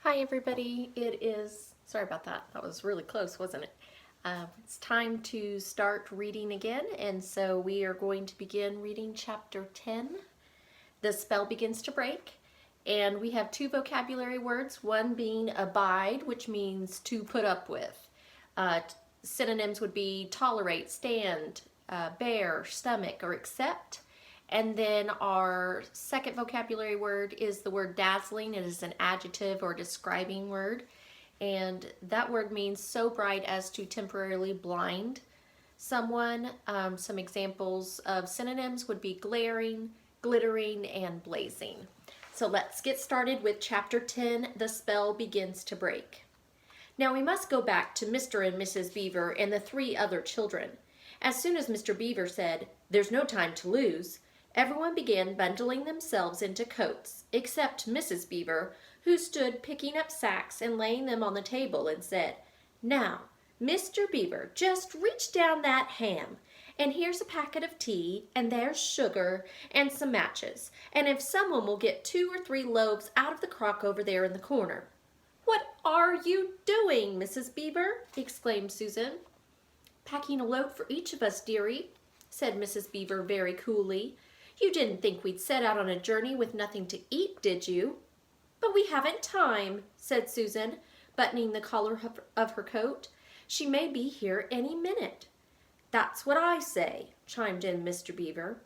Hi everybody, sorry about that, that was really close, wasn't it? It's time to start reading again, and so we are going to begin reading chapter 10. The spell begins to break, and we have two vocabulary words, one being abide, which means to put up with. Uh, Synonyms would be tolerate, stand, bear, stomach, or accept. And then our second vocabulary word is the word dazzling. It is an adjective or describing word. And that word means so bright as to temporarily blind someone. Some examples of synonyms would be glaring, glittering, and blazing. So let's get started with chapter 10, The Spell Begins to Break. Now we must go back to Mr. and Mrs. Beaver and the three other children. As soon as Mr. Beaver said, "There's no time to lose," everyone began bundling themselves into coats, except Mrs. Beaver, who stood picking up sacks and laying them on the table and said, "Now, Mr. Beaver, just reach down that ham, and here's a packet of tea, and there's sugar, and some matches, and if someone will get 2 or 3 loaves out of the crock over there in the corner." "What are you doing, Mrs. Beaver?" exclaimed Susan. "Packing a load for each of us, dearie," said Mrs. Beaver very coolly. "You didn't think we'd set out on a journey with nothing to eat, did you?" "But we haven't time," said Susan, buttoning the collar of her coat. "She may be here any minute." "That's what I say," chimed in Mr. Beaver.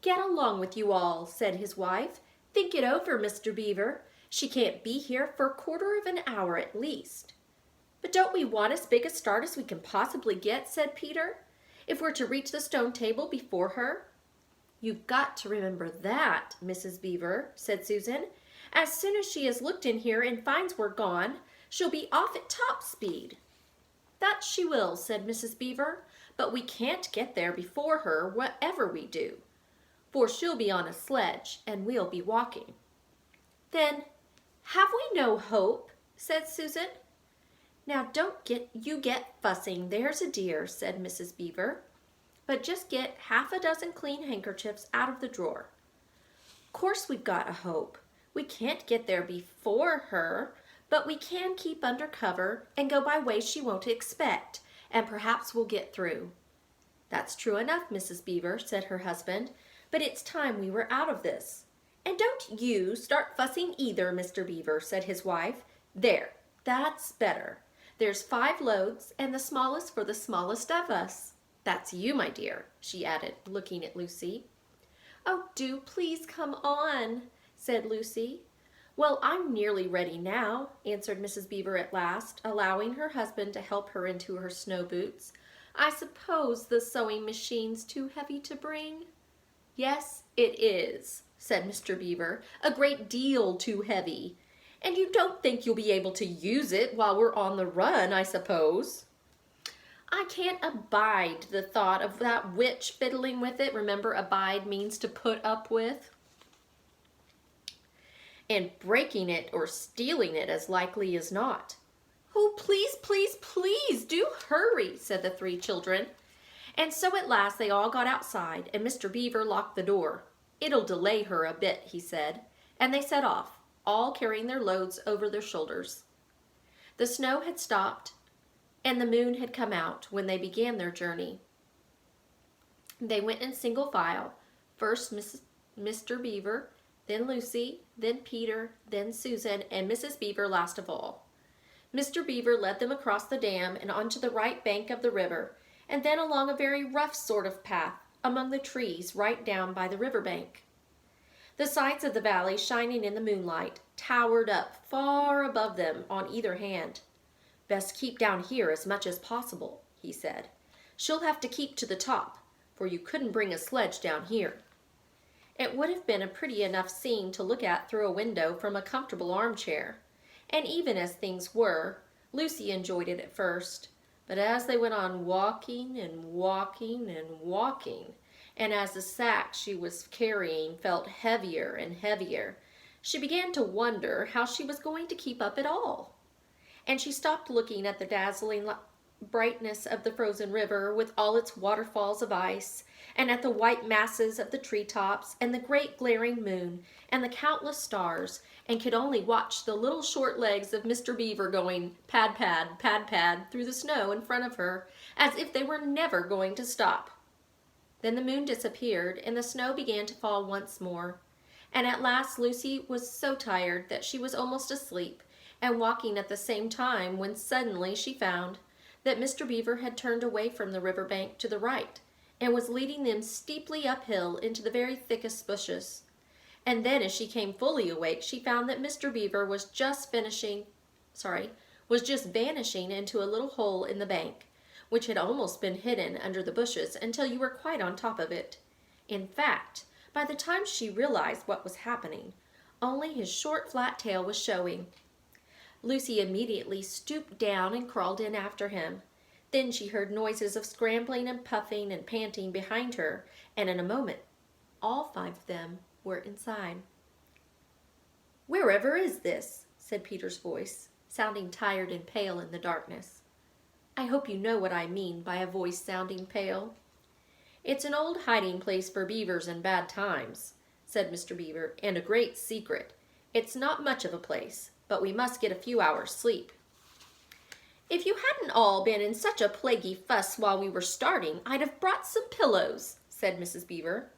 "Get along with you all," said his wife. "Think it over, Mr. Beaver. She can't be here for a quarter of an hour at least." "But don't we want as big a start as we can possibly get?" said Peter. "If we're to reach the stone table before her." "You've got to remember that, Mrs. Beaver," said Susan. "As soon as she has looked in here and finds we're gone, she'll be off at top speed." "That she will," said Mrs. Beaver, "but we can't get there before her whatever we do, for she'll be on a sledge and we'll be walking." "Then have we no hope?" said Susan. "Now don't get fussing, there's a dear," said Mrs. Beaver. "But just get half a dozen clean handkerchiefs out of the drawer." "Course we've got a hope. We can't get there before her, but we can keep under cover and go by ways she won't expect, and perhaps we'll get through." "That's true enough, Mrs. Beaver," said her husband, "but it's time we were out of this." "And don't you start fussing either, Mr. Beaver," said his wife. "There, that's better. There's 5 loads, and the smallest for the smallest of us. That's you, my dear," she added, looking at Lucy. "Oh, do please come on," said Lucy. "Well, I'm nearly ready now," answered Mrs. Beaver at last, allowing her husband to help her into her snow boots. "I suppose the sewing machine's too heavy to bring?" "Yes, it is," said Mr. Beaver, "a great deal too heavy. And you don't think you'll be able to use it while we're on the run, I suppose?" "I can't abide the thought of that witch fiddling with it." Remember, abide means to put up with. "And breaking it or stealing it as likely as not." "Oh, please, please, please, do hurry," said the 3 children. And so at last they all got outside, and Mr. Beaver locked the door. "It'll delay her a bit," he said, and they set off, all carrying their loads over their shoulders. The snow had stopped, and the moon had come out when they began their journey. They went in single file, first Mr. Beaver, then Lucy, then Peter, then Susan, and Mrs. Beaver last of all. Mr. Beaver led them across the dam and onto the right bank of the river, and then along a very rough sort of path among the trees right down by the river bank. The sides of the valley, shining in the moonlight, towered up far above them on either hand. "Best keep down here as much as possible," he said. "She'll have to keep to the top, for you couldn't bring a sledge down here." It would have been a pretty enough scene to look at through a window from a comfortable armchair, and even as things were, Lucy enjoyed it at first. But as they went on walking and walking and walking, and as the sack she was carrying felt heavier and heavier, she began to wonder how she was going to keep up at all. And she stopped looking at the dazzling brightness of the frozen river with all its waterfalls of ice, and at the white masses of the treetops, and the great glaring moon, and the countless stars, and could only watch the little short legs of Mr. Beaver going pad pad, pad pad through the snow in front of her, as if they were never going to stop. Then the moon disappeared, and the snow began to fall once more. And at last Lucy was so tired that she was almost asleep, and walking at the same time, when suddenly she found that Mr. Beaver had turned away from the river bank to the right, and was leading them steeply uphill into the very thickest bushes. And then as she came fully awake, she found that Mr. Beaver was just vanishing into a little hole in the bank, which had almost been hidden under the bushes until you were quite on top of it. In fact, by the time she realized what was happening, only his short flat tail was showing. Lucy immediately stooped down and crawled in after him. Then she heard noises of scrambling and puffing and panting behind her, and in a moment all 5 of them were inside. "Wherever is this?" said Peter's voice, sounding tired and pale in the darkness. I hope you know what I mean by a voice sounding pale. "It's an old hiding place for beavers in bad times," said Mr. Beaver, "and a great secret. It's not much of a place, but we must get a few hours' sleep." "If you hadn't all been in such a plaguey fuss while we were starting, I'd have brought some pillows," said Mrs. Beaver.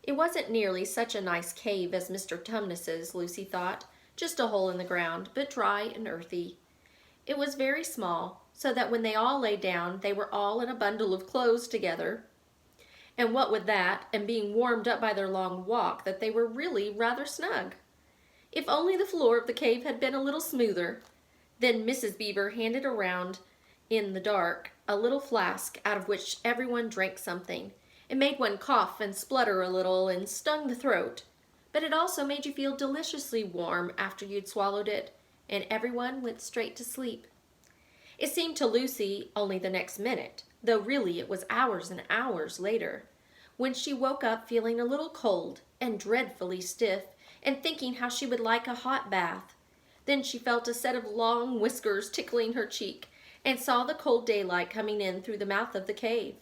It wasn't nearly such a nice cave as Mr. Tumnus's, Lucy thought, just a hole in the ground, but dry and earthy. It was very small, so that when they all lay down, they were all in a bundle of clothes together. And what with that, and being warmed up by their long walk, that they were really rather snug. If only the floor of the cave had been a little smoother. Then Mrs. Beaver handed around in the dark a little flask out of which everyone drank something. It made one cough and splutter a little and stung the throat, but it also made you feel deliciously warm after you'd swallowed it, and everyone went straight to sleep. It seemed to Lucy only the next minute, though really it was hours and hours later, when she woke up feeling a little cold and dreadfully stiff, and thinking how she would like a hot bath. Then she felt a set of long whiskers tickling her cheek, and saw the cold daylight coming in through the mouth of the cave.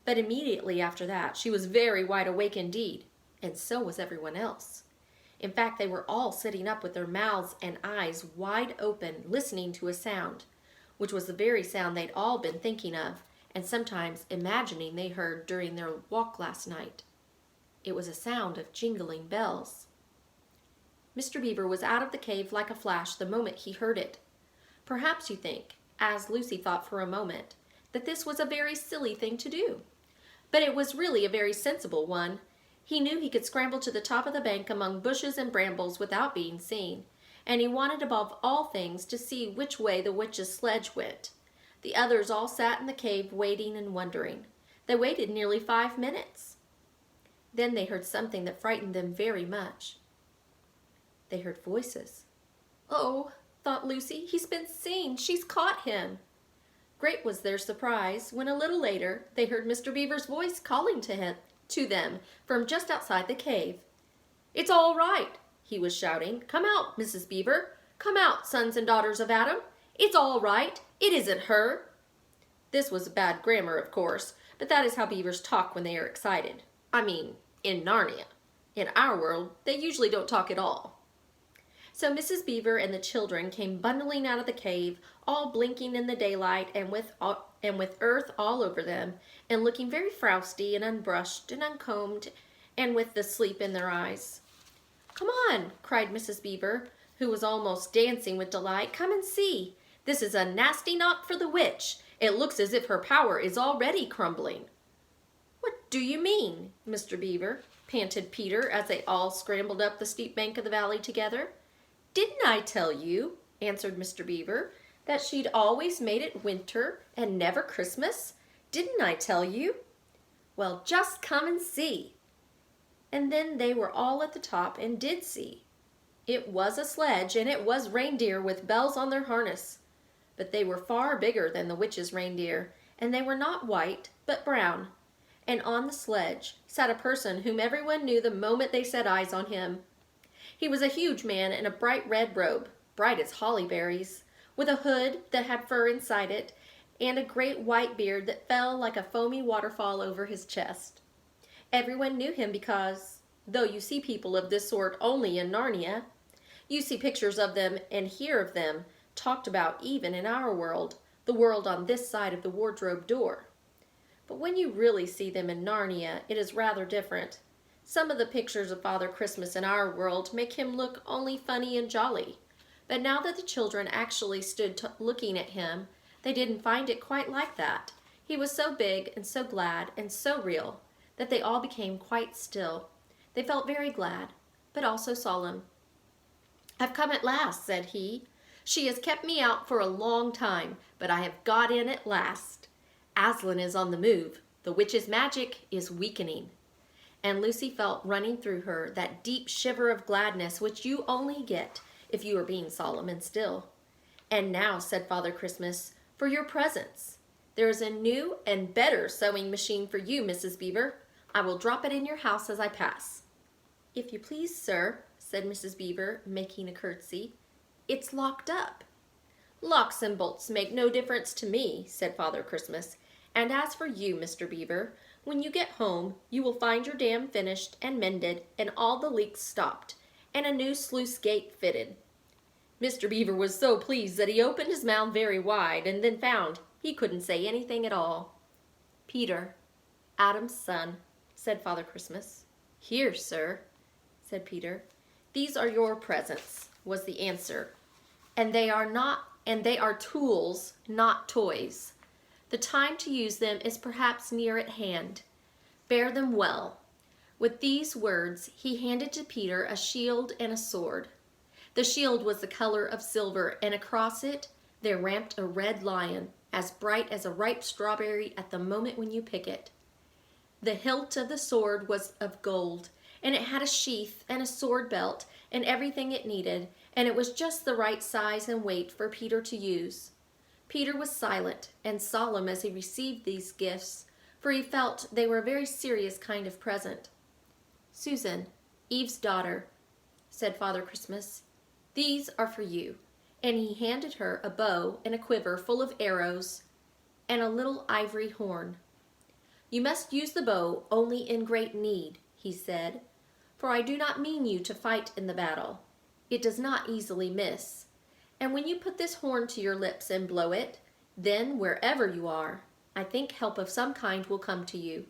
But immediately after that she was very wide awake indeed, and so was everyone else. In fact, they were all sitting up with their mouths and eyes wide open, listening to a sound, which was the very sound they'd all been thinking of, and sometimes imagining they heard during their walk last night. It was a sound of jingling bells. Mr. Beaver was out of the cave like a flash the moment he heard it. Perhaps you think, as Lucy thought for a moment, that this was a very silly thing to do. But it was really a very sensible one. He knew he could scramble to the top of the bank among bushes and brambles without being seen, and he wanted above all things to see which way the witch's sledge went. The others all sat in the cave waiting and wondering. They waited nearly 5 minutes. Then they heard something that frightened them very much. They heard voices. "Oh," thought Lucy, "he's been seen. She's caught him." Great was their surprise when a little later they heard Mr. Beaver's voice calling to them from just outside the cave. "It's all right," he was shouting. "Come out, Mrs. Beaver. Come out, sons and daughters of Adam. It's all right. It isn't her." This was bad grammar, of course, but that is how beavers talk when they are excited. I mean, in Narnia. In our world, they usually don't talk at all. So Mrs. Beaver and the children came bundling out of the cave, all blinking in the daylight and with earth all over them, and looking very frowsty and unbrushed and uncombed, and with the sleep in their eyes. "Come on," cried Mrs. Beaver, who was almost dancing with delight. "Come and see. This is a nasty knock for the witch. It looks as if her power is already crumbling." "What do you mean, Mr. Beaver?" panted Peter as they all scrambled up the steep bank of the valley together. "Didn't I tell you," answered Mr. Beaver, "that she'd always made it winter and never Christmas? Didn't I tell you? Well, just come and see." And then they were all at the top and did see. It was a sledge, and it was reindeer with bells on their harness. But they were far bigger than the witch's reindeer, and they were not white, but brown. And on the sledge sat a person whom everyone knew the moment they set eyes on him. He was a huge man in a bright red robe, bright as holly berries, with a hood that had fur inside it, and a great white beard that fell like a foamy waterfall over his chest. Everyone knew him because, though you see people of this sort only in Narnia, you see pictures of them and hear of them talked about even in our world, the world on this side of the wardrobe door. But when you really see them in Narnia, it is rather different. Some of the pictures of Father Christmas in our world make him look only funny and jolly. But now that the children actually stood looking at him, they didn't find it quite like that. He was so big and so glad and so real that they all became quite still. They felt very glad, but also solemn. "I've come at last," said he. "She has kept me out for a long time, but I have got in at last. Aslan is on the move. The witch's magic is weakening." And Lucy felt running through her that deep shiver of gladness which you only get if you are being solemn and still. "And now," said Father Christmas, "for your presents. There is a new and better sewing machine for you, Mrs. Beaver. I will drop it in your house as I pass." "If you please, sir," said Mrs. Beaver, making a curtsy, "it's locked up." "Locks and bolts make no difference to me," said Father Christmas. "And as for you, Mr. Beaver, when you get home, you will find your dam finished and mended and all the leaks stopped, and a new sluice gate fitted." Mr. Beaver was so pleased that he opened his mouth very wide and then found he couldn't say anything at all. "Peter, Adam's son," said Father Christmas. "Here, sir," said Peter. "These are your presents," was the answer. And they are tools, not toys. The time to use them is perhaps near at hand. Bear them well." With these words, he handed to Peter a shield and a sword. The shield was the color of silver, and across it there ramped a red lion, as bright as a ripe strawberry at the moment when you pick it. The hilt of the sword was of gold, and it had a sheath and a sword belt and everything it needed, and it was just the right size and weight for Peter to use. Peter was silent and solemn as he received these gifts, for he felt they were a very serious kind of present. "Susan, Eve's daughter," said Father Christmas, "these are for you." And he handed her a bow and a quiver full of arrows and a little ivory horn. "You must use the bow only in great need," he said, "for I do not mean you to fight in the battle. It does not easily miss. And when you put this horn to your lips and blow it, then wherever you are, I think help of some kind will come to you."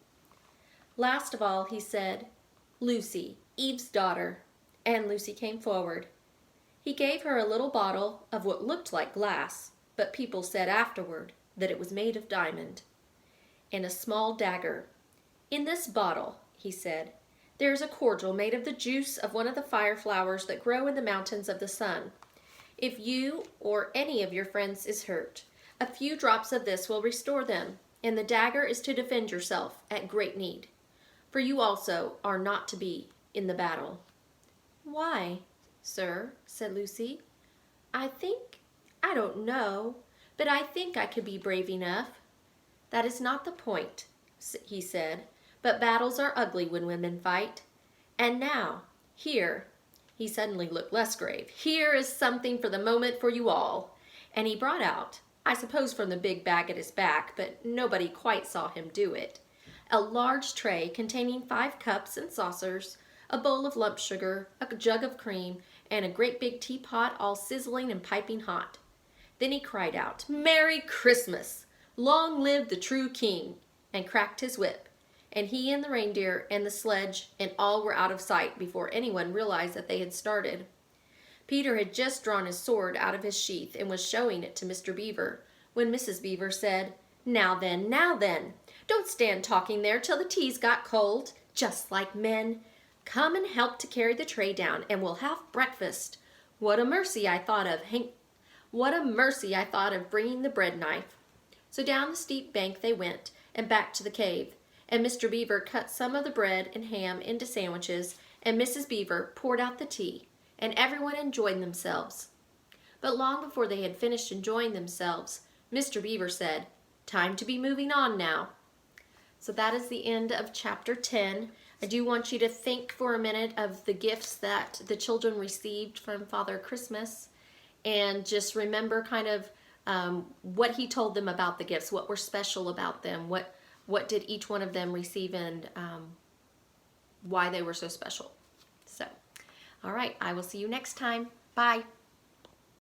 Last of all he said, "Lucy, Eve's daughter," and Lucy came forward. He gave her a little bottle of what looked like glass, but people said afterward that it was made of diamond, and a small dagger. "In this bottle," he said, "there is a cordial made of the juice of one of the fire flowers that grow in the mountains of the sun. If you or any of your friends is hurt, a few drops of this will restore them, and the dagger is to defend yourself at great need. For you also are not to be in the battle." "Why, sir?" said Lucy. I don't know, but I think I could be brave enough." "That is not the point," he said, "but battles are ugly when women fight. And now, here," he suddenly looked less grave, "here is something for the moment for you all." And he brought out, I suppose from the big bag at his back, but nobody quite saw him do it, a large tray containing 5 cups and saucers, a bowl of lump sugar, a jug of cream, and a great big teapot all sizzling and piping hot. Then he cried out, "Merry Christmas! Long live the true king!" and cracked his whip, and he and the reindeer and the sledge and all were out of sight before anyone realized that they had started. Peter had just drawn his sword out of his sheath and was showing it to Mr. Beaver, when Mrs. Beaver said, now then, don't stand talking there till the tea's got cold, just like men. Come and help to carry the tray down, and we'll have breakfast. What a mercy I thought of bringing the bread knife." So down the steep bank they went, and back to the cave, and Mr. Beaver cut some of the bread and ham into sandwiches, and Mrs. Beaver poured out the tea, and everyone enjoyed themselves. But long before they had finished enjoying themselves, Mr. Beaver said, "Time to be moving on now." So that is the end of chapter 10. I do want you to think for a minute of the gifts that the children received from Father Christmas, and just remember kind of what he told them about the gifts, what were special about them, what did each one of them receive, and why they were so special. So, all right, I will see you next time. Bye.